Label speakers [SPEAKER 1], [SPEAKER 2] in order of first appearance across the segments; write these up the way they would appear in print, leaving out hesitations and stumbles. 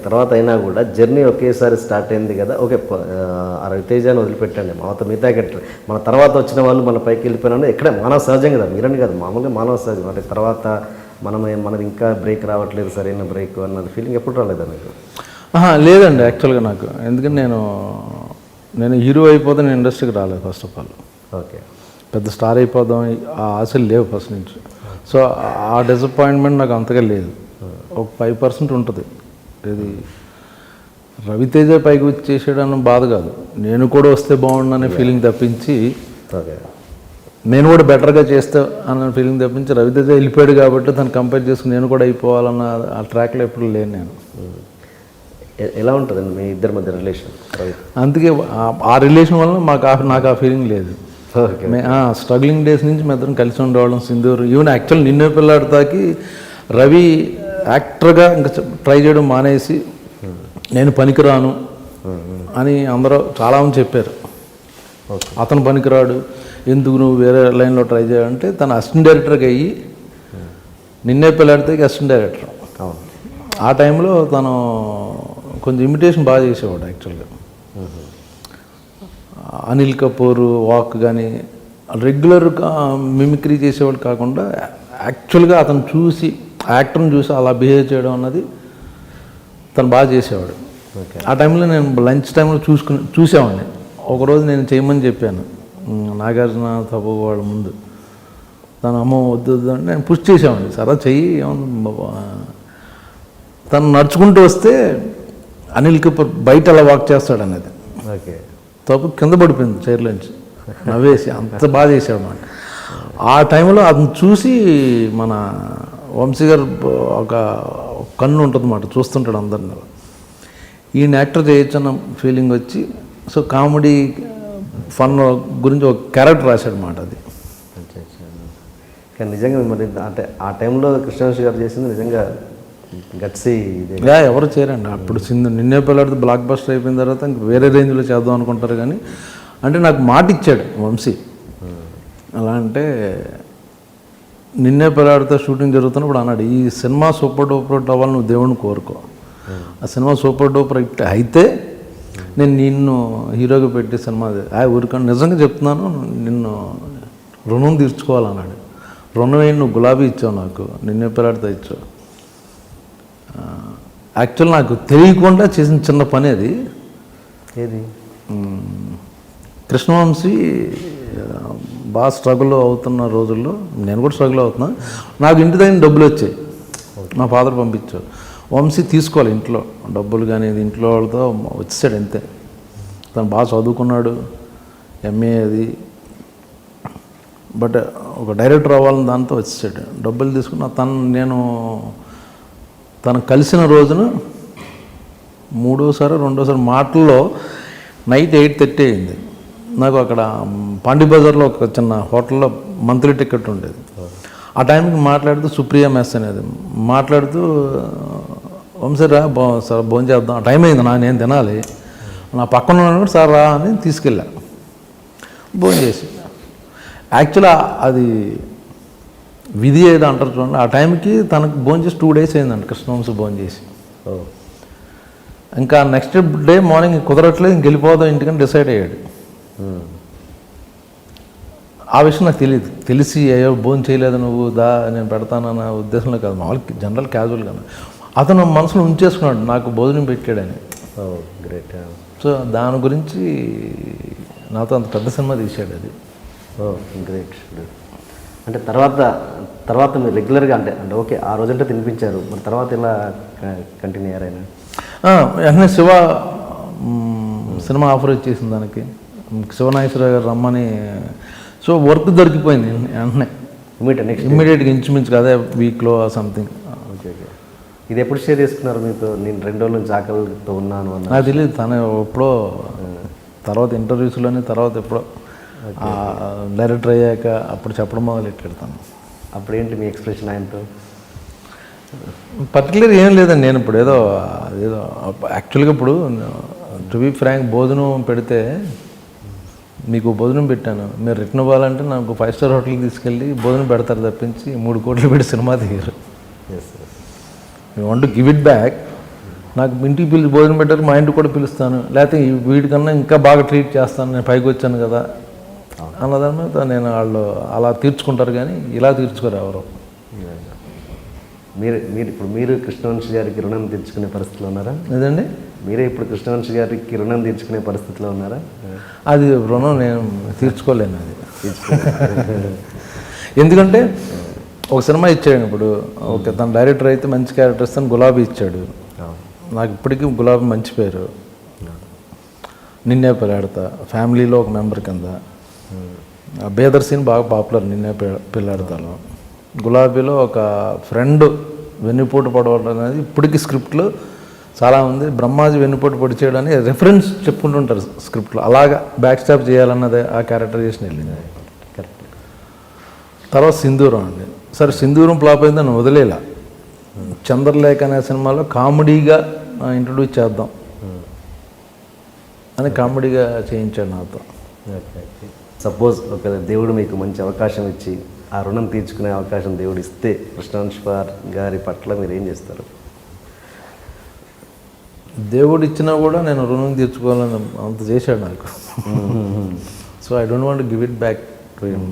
[SPEAKER 1] తర్వాత అయినా కూడా జర్నీ ఒకేసారి స్టార్ట్ అయింది కదా. ఓకే, రవితేజని వదిలిపెట్టండి, మిగతా క్యారెక్టర్ మన తర్వాత వచ్చిన వాళ్ళు మన పైకి వెళ్ళిపోయినా ఎక్కడ మానవ సహజం కదా, మీరని కాదు, మామూలుగా మానవ సహజం. అంటే తర్వాత మనది ఇంకా బ్రేక్ రావట్లేదు, సరైన బ్రేక్ అన్నది ఫీలింగ్ ఎప్పుడు రాలేదా మీకు?
[SPEAKER 2] లేదండి, యాక్చువల్గా నాకు ఎందుకంటే నేను హీరో అయిపోతే నేను ఇండస్ట్రీకి రాలేదు ఫస్ట్ ఆఫ్ ఆల్.
[SPEAKER 1] ఓకే,
[SPEAKER 2] పెద్ద స్టార్ అయిపోదాం ఆ ఆశలు లేవు ఫస్ట్ నుంచి. సో ఆ డిసప్పాయింట్మెంట్ నాకు అంతగా లేదు. ఒక 5% ఉంటుంది. ఇది రవితేజ పైకి వచ్చేసాడన్న బాధ కాదు, నేను కూడా వస్తే బాగుండనే ఫీలింగ్ తప్పించి, నేను కూడా బెటర్గా చేస్తా అన్న ఫీలింగ్ తప్పించి, రవితేజ వెళ్ళిపోయాడు కాబట్టి తను కంపేర్ చేసుకుని నేను కూడా అయిపోవాలన్న ఆ ట్రాక్లో ఎప్పుడు లేను నేను.
[SPEAKER 1] ఎలా ఉంటుందండి మీ ఇద్దరి మధ్య రిలేషన్?
[SPEAKER 2] అందుకే ఆ రిలేషన్ వల్ల నాకు ఆ ఫీలింగ్ లేదు. స్ట్రగ్లింగ్ డేస్ నుంచి మేము ఇద్దరం కలిసి ఉండేవాళ్ళం. సింధూర్ ఈవెన్ యాక్చువల్ నిన్నే పిల్లాడితాకి రవి యాక్టర్గా ఇంకా ట్రై చేయడం మానేసి నేను పనికిరాను అని అందరూ చాలామంది చెప్పారు. అతను పనికిరాడు, ఎందుకు నువ్వు వేరే లైన్లో ట్రై చేయాలంటే తను అసిస్టెంట్ డైరెక్టర్గా అయ్యి నిన్నే పిల్లాడితాకి అసిస్టెంట్ డైరెక్టర్. ఆ టైంలో తను కొంచెం ఇమిటేషన్ బాగా చేసేవాడు యాక్చువల్గా. అనిల్ కపూర్ వాక్ కానీ రెగ్యులర్గా మిమిక్రీ చేసేవాడు కాకుండా యాక్చువల్గా అతను చూసి యాక్టర్ని చూసి అలా బిహేవ్ చేయడం అన్నది తను బాగా చేసేవాడు. ఆ టైంలో నేను లంచ్ టైంలో చూసేవాడిని. ఒకరోజు నేను చేయమని చెప్పాను నాగార్జున తప్పు వాళ్ళ ముందు. తను అమ్మ వద్దు అంటే నేను పుష్ చేసేవాడిని, సరే చెయ్యి ఏమన్నా. తను నడుచుకుంటూ వస్తే అనిల్ కపూర్ బయట అలా వాక్ చేస్తాడు అనేది.
[SPEAKER 1] ఓకే,
[SPEAKER 2] తప్పు కింద పడిపోయింది చైర్లోంచి, నవ్వేసి అంత బాగా చేశాడు అన్నమాట. ఆ టైంలో అతను చూసి మన వంశీ గారు ఒక కన్ను ఉంటుంది అన్నమాట, చూస్తుంటాడు అందరిని. ఈయన యాక్టర్ చేయొచ్చన్న ఫీలింగ్ వచ్చి, సో కామెడీ ఫన్ గురించి ఒక క్యారెక్టర్ రాశాడు అన్నమాట. అది
[SPEAKER 1] కానీ నిజంగా మరి అంటే ఆ టైంలో కృష్ణవంశీ గారు చేసింది నిజంగా గట్సీ.
[SPEAKER 2] ఎవరు చేయరండి అప్పుడు. నిన్నే పిల్లాడితే బ్లాక్ బస్టర్ అయిపోయిన తర్వాత ఇంక వేరే రేంజ్లో చేద్దాం అనుకుంటారు. కానీ అంటే నాకు మాట ఇచ్చాడు వంశీ. అలా అంటే నిన్నే పిల్లాడితే షూటింగ్ జరుగుతున్నప్పుడు అన్నాడు, ఈ సినిమా సూపర్ డూపర్ హిట్ అవ్వాలి, నువ్వు దేవుడిని కోరుకో. ఆ సినిమా సూపర్ డూపర్ హిట్ అయితే నేను నిన్ను హీరోగా పెట్టి సినిమా ఊరికంటే నిజంగా చెప్తున్నాను, నిన్ను రుణం తీర్చుకోవాలన్నాడు. రుణం ఏంటి, నువ్వు గులాబీ ఇచ్చావు నాకు, నిన్నే పిల్లాడితే ఇచ్చావు. యాక్చువల్ నాకు తెలియకుండా చేసిన చిన్న పని అది.
[SPEAKER 1] ఏది?
[SPEAKER 2] కృష్ణవంశీ బాగా స్ట్రగుల్ అవుతున్న రోజుల్లో నేను కూడా స్ట్రగుల్ అవుతున్నా. నాకు ఇంటి దగ్గర డబ్బులు వచ్చాయి, మా ఫాదర్ పంపించారు. వంశీ తీసుకోవాలి ఇంట్లో డబ్బులు, కానీ ఇంట్లో వాళ్ళతో వచ్చేసాడు అంతే. తను బాగా చదువుకున్నాడు, ఎంఏ అది, బట్ ఒక డైరెక్టర్ అవ్వాలని దాంతో వచ్చేసాడు. డబ్బులు తీసుకున్న తను కలిసిన రోజున రెండోసారి మాటల్లో నైట్ 8:30 అయింది. నాకు అక్కడ పాండి బజార్లో ఒక చిన్న హోటల్లో మంత్లీ టికెట్ ఉండేది. ఆ టైంకి మాట్లాడుతూ సుప్రియ మెస్ అనేది మాట్లాడుతూ, వంశీరా సార్ భోజనం చేద్దాం, ఆ టైం అయింది, నేను తినాలి, నా పక్కన ఉన్నాడు సార్ రా అని తీసుకెళ్ళా. భోజనం చేసి యాక్చువల్గా అది విధి ఏదో అంటారు చూడండి, ఆ టైంకి తనకు భోజనం చేసి 2 days అయిందండి కృష్ణవంశీ భోజనం చేసి. ఇంకా నెక్స్ట్ డే మార్నింగ్ కుదరట్లేదు, ఇంక వెళ్ళిపోదాం ఇంటికని డిసైడ్ అయ్యాడు. ఆ విషయం నాకు తెలిసి అయ్యో భోజనం చేయలేదు నువ్వు నేను పెడతానన్న ఉద్దేశంలో కాదు, మామూలు జనరల్ క్యాజువల్గా అతను మనసులో ఉంచేసుకున్నాడు నాకు భోజనం పెట్టాడని.
[SPEAKER 1] గ్రేట్.
[SPEAKER 2] సో దాని గురించి నాతో అంత పెద్ద సినిమా తీసాడు అది.
[SPEAKER 1] గ్రేట్. అంటే తర్వాత మీరు రెగ్యులర్గా అంటే ఓకే ఆ రోజంటే తినిపించారు, మరి తర్వాత ఇలా కంటిన్యూ అయ్యారైనా?
[SPEAKER 2] వెంటనే శివ సినిమా ఆఫర్ వచ్చేసింది దానికి, శివనాగేశ్వరరావు గారు రమ్మని. సో వర్క్ దొరికిపోయింది వెంటనే ఇమ్మీడియట్గా, ఇంచుమించు అదే వీక్లో సంథింగ్.
[SPEAKER 1] Okay okay. ఇది ఎప్పుడు షేర్ చేసుకున్నారు మీతో? నేను 2 రోజుల నుంచి ఆకలితో ఉన్నాను అన్న.
[SPEAKER 2] నాకు తెలియదు, తను ఎప్పుడో తర్వాత ఇంటర్వ్యూస్లోనే తర్వాత ఎప్పుడో డైరెక్టర్ అయ్యాక అప్పుడు చెప్పడం మొదలెట్టాడు తను.
[SPEAKER 1] అప్పుడేంటి మీ ఎక్స్ప్రెషన్ ఆయనతో?
[SPEAKER 2] పర్టికులర్ ఏం లేదండి. నేను ఇప్పుడు ఏదో యాక్చువల్గా ఇప్పుడు టు బి ఫ్రాంక్ భోజనం పెడితే మీకు భోజనం పెట్టాను, మీరు రిటర్న్ ఇవ్వాలంటే నాకు 5 star హోటల్కి తీసుకెళ్ళి భోజనం పెడతారు తప్పించి 3 కోట్లు పెట్టి సినిమా తీయరు. You want to give it back, నాకు ఇంటికి పిలిచి భోజనం పెట్టారు, మా ఇంటికి కూడా పిలుస్తాను, లేకపోతే వీడికన్నా ఇంకా బాగా ట్రీట్ చేస్తాను, నేను పైకి వచ్చాను కదా అన్నదాని మీద నేను వాళ్ళు అలా తీర్చుకుంటారు, కానీ ఇలా తీర్చుకోరు ఎవరు.
[SPEAKER 1] మీరు కృష్ణవంశీ గారికి రుణం తీర్చుకునే పరిస్థితిలో ఉన్నారా?
[SPEAKER 2] లేదండి,
[SPEAKER 1] మీరే ఇప్పుడు కృష్ణవంశీ గారికి రుణం తీర్చుకునే పరిస్థితిలో ఉన్నారా?
[SPEAKER 2] అది రుణం నేను తీర్చుకోలేను అది. ఎందుకంటే ఒక సినిమా ఇచ్చాడు ఇప్పుడు, ఓకే తన డైరెక్టర్ అయితే మంచి క్యారెక్టర్స్ తను గులాబీ ఇచ్చాడు, నాకు ఇప్పటికీ గులాబీ మంచి పేరు. నిన్నే పెళ్ళాడతా ఫ్యామిలీలో ఒక మెంబర్ కింద, బేదర్ సీన్ బాగా పాపులర్ నిన్నే పెళ్ళాడతాలో. గులాబీలో ఒక ఫ్రెండ్ వెన్నుపోటు పడవడం అనేది ఇప్పటికీ స్క్రిప్ట్లో చాలామంది బ్రహ్మాజీ వెన్నుపోటు పొడిచేయడానికి రెఫరెన్స్ చెప్పుకుంటుంటారు స్క్రిప్ట్లో, అలాగా బ్యాక్ స్టాప్ చేయాలన్నదే ఆ క్యారెక్టరైజేషన్ వెళ్ళింది.
[SPEAKER 1] కరెక్ట్.
[SPEAKER 2] తర్వాత సింధూరం అండి, సరే సింధూరం ఫ్లాప్ అయింది, నన్ను వదిలేలా. చంద్రలేఖ అనే సినిమాలో కామెడీగా ఇంట్రడ్యూస్ చేద్దాం అని కామెడీగా చేయించాడు నాతో.
[SPEAKER 1] సపోజ్ ఒక దేవుడు మీకు మంచి అవకాశం ఇచ్చి ఆ రుణం తీర్చుకునే అవకాశం దేవుడు ఇస్తే కృష్ణవంశీ గారి పట్ల మీరు ఏం చేస్తారు?
[SPEAKER 2] దేవుడు ఇచ్చినా కూడా నేను రుణం తీర్చుకోవాలని అంత చేశాడు నాకు. So I don't want give it back to him.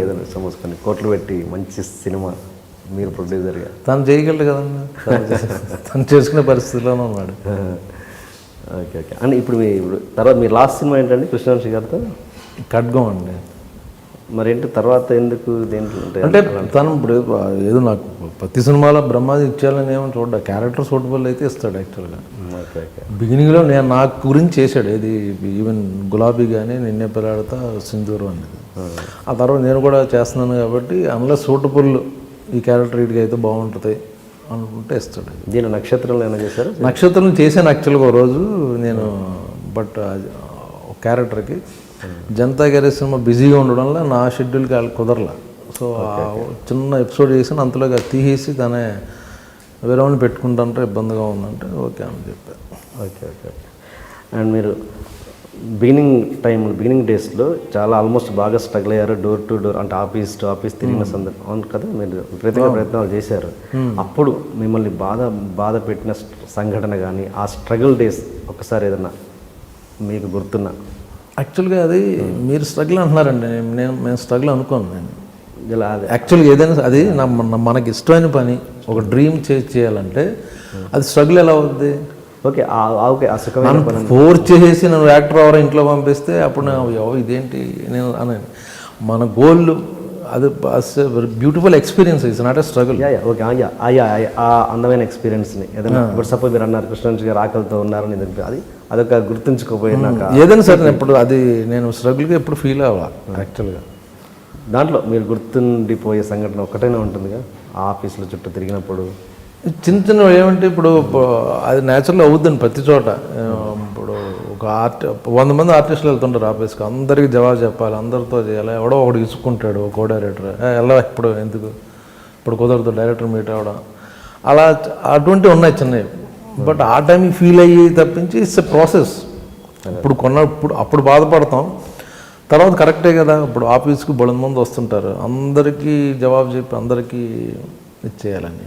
[SPEAKER 1] ఏదైనా సపోజ్ కొన్ని కోట్లు పెట్టి మంచి సినిమా మీరు ప్రొడ్యూసర్గా
[SPEAKER 2] తను చేయగలడు కదండి, తను చేసుకునే పరిస్థితిలోనే ఉన్నాడు.
[SPEAKER 1] Okay okay. అండ్ ఇప్పుడు తర్వాత మీ లాస్ట్ సినిమా ఏంటండి కృష్ణవంశీ గారితో?
[SPEAKER 2] ఖడ్గం అండి.
[SPEAKER 1] మరేంటి తర్వాత ఎందుకు దేంట్లో
[SPEAKER 2] అంటే తను ఇప్పుడు ఏదో నాకు ప్రతి సినిమాలో బ్రహ్మాజీ ఇచ్చేయాలని ఏమో చూడ, క్యారెక్టర్ సూటబుల్ అయితే ఇస్తాడు యాక్చువల్గా.
[SPEAKER 1] Okay okay.
[SPEAKER 2] బిగినింగ్లో నేను నాకు గురించి చేశాడు, ఏది ఈవెన్ గులాబీ కానీ నిన్నే పిల్లాడతా సింధూరం అనేది. ఆ తర్వాత నేను కూడా చేస్తున్నాను కాబట్టి అందులో సూటబుల్ ఈ క్యారెక్టర్ వీడికి అయితే బాగుంటుంది అనుకుంటే ఇస్తాడు.
[SPEAKER 1] దీని నక్షత్రంలో ఏమైనా చేశారు?
[SPEAKER 2] నక్షత్రం చేశాను యాక్చువల్గా ఒక రోజు నేను, బట్ ఒక క్యారెక్టర్కి జనతా గారి సినిమా బిజీగా ఉండడం వల్ల నా షెడ్యూల్కి వాళ్ళు కుదరలా. సో చిన్న ఎపిసోడ్ చేసాను, అంతలోగా తీసేసి తనే వేరే వాళ్ళని పెట్టుకుంటాంటే ఇబ్బందిగా ఉందంటే ఓకే అని చెప్పారు.
[SPEAKER 1] Okay okay. అండ్ మీరు బిగినింగ్ డేస్లో చాలా ఆల్మోస్ట్ బాగా స్ట్రగుల్ అయ్యారు, డోర్ టు డోర్ అంటే ఆఫీస్ టు ఆఫీస్ తిరిగిన సందర్భం అవును కదా, మీరు ప్రయత్నాలు చేశారు. అప్పుడు మిమ్మల్ని బాధ పెట్టిన సంఘటన కానీ ఆ స్ట్రగుల్ డేస్ ఒకసారి ఏదన్నా మీకు గుర్తున్నా?
[SPEAKER 2] యాక్చువల్గా అది మీరు స్ట్రగుల్ అంటున్నారండి, మేము స్ట్రగుల్ అనుకోను. నేను
[SPEAKER 1] ఇలా అదే
[SPEAKER 2] యాక్చువల్గా ఏదైనా అది మనకి ఇష్టమైన పని ఒక డ్రీమ్ చేయాలంటే అది స్ట్రగుల్ ఎలా అవుద్ది?
[SPEAKER 1] Okay okay. ఆ సుఖమైన పని
[SPEAKER 2] ఫోర్స్ చేసేసి నన్ను యాక్టర్ ఎవరో ఇంట్లో పంపిస్తే అప్పుడు ఇదేంటి నేను అని మన గోల్ అది beautiful experience, it's not a struggle.
[SPEAKER 1] Okay. ఆ అందమైన ఎక్స్పీరియన్స్ని ఏదైనా ఇప్పుడు సపోజ్ మీరు అన్నారు కృష్ణవంశీ గారు ఆకలితో ఉన్నారని అది అదొక గుర్తుంచుకోపోయినాక
[SPEAKER 2] ఏదైనా సరే ఇప్పుడు అది నేను స్ట్రగుల్గా ఎప్పుడు ఫీల్ అవ్వాలి. యాక్చువల్గా
[SPEAKER 1] దాంట్లో మీరు గుర్తుండిపోయే సంఘటన ఒకటైనా ఉంటుందిగా, ఆ ఆఫీసులో చుట్టూ తిరిగినప్పుడు
[SPEAKER 2] చిన్న ఏమంటే ఇప్పుడు అది న్యాచురల్ అవుద్దండి ప్రతి చోట. ఇప్పుడు ఒక 100 మంది ఆర్టిస్టులు వెళ్తుంటారు ఆఫీస్కి, అందరికీ జవాబు చెప్పాలి, అందరితో చేయాలి, ఎవడో ఒకటి ఇసుక్కుంటాడు కో డైరెక్టర్, ఎలా ఇప్పుడు ఎందుకు ఇప్పుడు కుదరదు డైరెక్టర్ మీట్ అవ్వడం, అలా అటువంటివి ఉన్నాయి చిన్నవి. బట్ ఆ టైంకి ఫీల్ అయ్యి తప్పించి ఇట్స్ ఎ ప్రాసెస్. అప్పుడు బాధపడతాం, తర్వాత కరెక్టే కదా. ఇప్పుడు ఆఫీస్కి బోలెడు మంది వస్తుంటారు, అందరికీ జవాబు చెప్పి అందరికీ ఇచ్చేయాలని.